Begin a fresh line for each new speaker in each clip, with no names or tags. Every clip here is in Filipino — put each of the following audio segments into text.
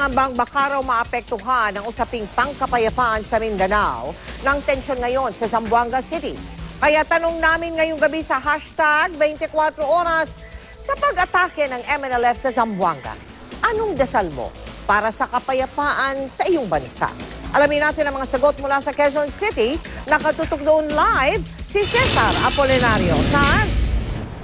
nangangambang baka raw maapektuhan ang usaping pangkapayapaan sa Mindanao ng tensyon ngayon sa Zamboanga City. Kaya tanong namin ngayong gabi sa hashtag 24 oras sa pag-atake ng MNLF sa Zamboanga. Anong dasal mo para sa kapayapaan sa iyong bansa? Alamin natin ang mga sagot mula sa Quezon City. Nakatutok doon live si Cesar Apolinario. Saan?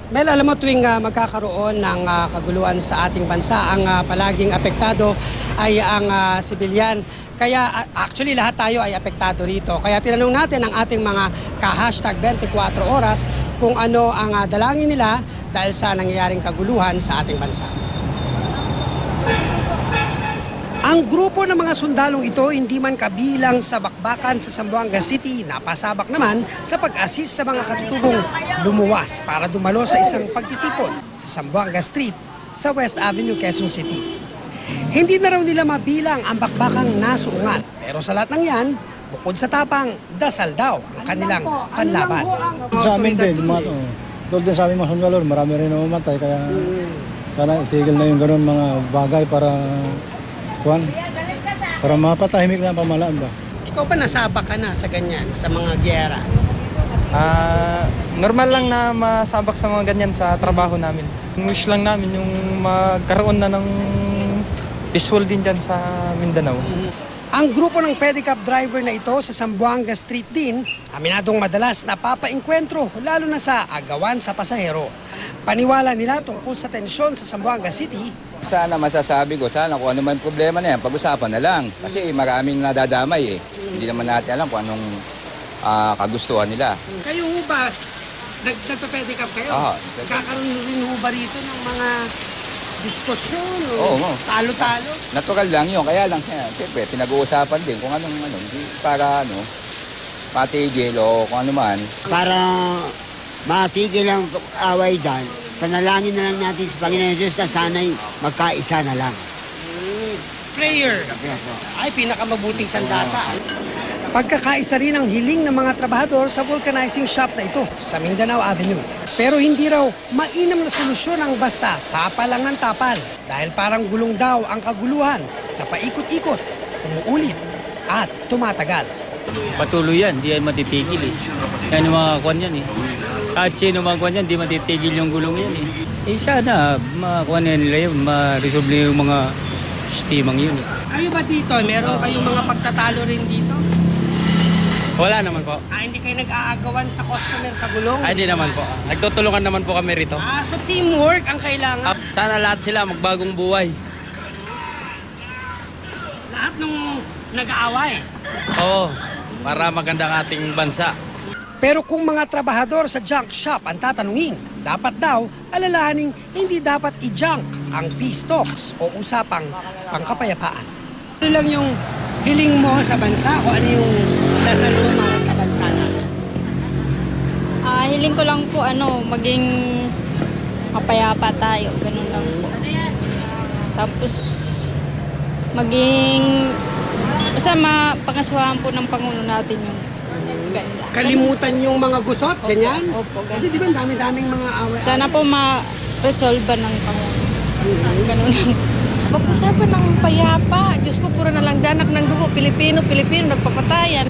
Mel, alam mo tuwing magkakaroon ng kaguluhan sa ating bansa, ang palaging apektado ay ang sibilyan. Kaya actually lahat tayo ay apektado rito. Kaya tinanong natin ang ating mga ka-hashtag 24 oras kung ano ang dalangin nila dahil sa nangyayaring kaguluhan sa ating bansa. Ang grupo ng mga sundalong ito hindi man kabilang sa bakbakan sa Zamboanga City, napasabak naman sa pag-assist sa mga katutubong lumuwas para dumalo sa isang pagtitipon sa Zamboanga Street sa West Avenue, Quezon City. Hindi na raw nila mabilang ang bakbakang nasuungat, pero sa lahat ng yan, bukod sa tapang, dasal daw ang kanilang panlaban.
Sa amin din, doon din sa amin mga sundalo, marami rin namatay, kaya sana itigil na yung ganun mga bagay para mapatahimik na ang pamahalaan ba?
Ikaw ba nasabak ka na sa ganyan, sa mga giyera?
Normal lang na masabak sa mga ganyan sa trabaho namin. Wish lang namin yung magkaroon na ng peaceful din dyan sa Mindanao.
Ang grupo ng pedicab driver na ito sa Zamboanga Street din, aminadong madalas napapaengkwentro lalo na sa agawan sa pasahero. Paniwala nila tungkol sa tensyon sa Zamboanga City.
Sana masasabi ko, sana kung ano man problema na yan, pag-usapan na lang. Kasi maraming nadadamay eh. Hindi naman natin alam kung anong kagustuhan nila.
Kayo ho ba, nagpa-pedicab kayo? Kakaroon rin ho ba rito ng mga diskusyon o talo-talo?
Natural lang yun, kaya lang siyempre pinag-uusapan din kung anong para matigil o kung ano man.
Para matigil ang away dyan, panalangin na lang natin sa Panginoon Diyos na sana'y magkaisa na lang.
Prayer. Ay, pinakamabuting sandata. Pagkakaisa rin ang hiling ng mga trabahador sa vulcanizing shop na ito sa Mindanao Avenue. Pero hindi raw mainam na solusyon ang basta tapal lang ng tapal. Dahil parang gulong daw ang kaguluhan na paikot-ikot, umuulit at tumatagal.
Patuloy yan, di yan matitigil eh. Yan yung mga kwan yan eh. Kahit sino mga kwan yan, di matitigil yung gulong yan eh. Sana makakwan nila yun, ma-resolve yung mga sistemang yun eh.
Kayo ba dito? Meron kayong mga pagtatalo rin dito?
Wala naman po.
Hindi kayo nag-aagawan sa customer sa gulong?
Hindi naman po. Nagtutulungan naman po kami rito.
So teamwork ang kailangan?
Sana lahat sila magbagong buhay.
Lahat nung nag-aaway?
Oo, para maganda ang ating bansa.
Pero kung mga trabahador sa junk shop ang tatanungin, dapat daw alalahaning hindi dapat i-junk ang peace talks o usapang pangkapayapaan. Ano lang yung hiling mo sa bansa o ano yung dasal mo para sa bansa natin?
Hiling ko lang po maging mapayapa tayo, ganun lang po. Tapos maging basta mapangasuhan po ng Pangulo natin yung ganda.
Kalimutan yung mga gusot, ganyan?
Opo, ganun.
Kasi di ba dami-daming mga away?
Sana po ma-resolve ng Pangulo. Ganun lang.
Pag-usapan ng payapa, Diyos ko, puro na lang danak ng dugo, Pilipino, nagpapatayan.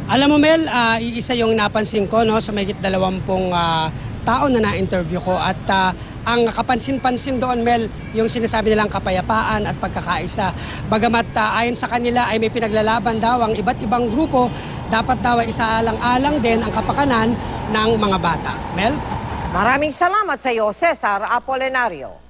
Alam mo Mel, iisa yung napansin ko sa mahigit 20 tao na na-interview ko at ang kapansin-pansin doon Mel, yung sinasabi nilang kapayapaan at pagkakaisa. Bagamat ayon sa kanila ay may pinaglalaban daw ang iba't ibang grupo, dapat daw ay isaalang-alang din ang kapakanan ng mga bata. Mel?
Maraming salamat sa iyo, Cesar Apolinario.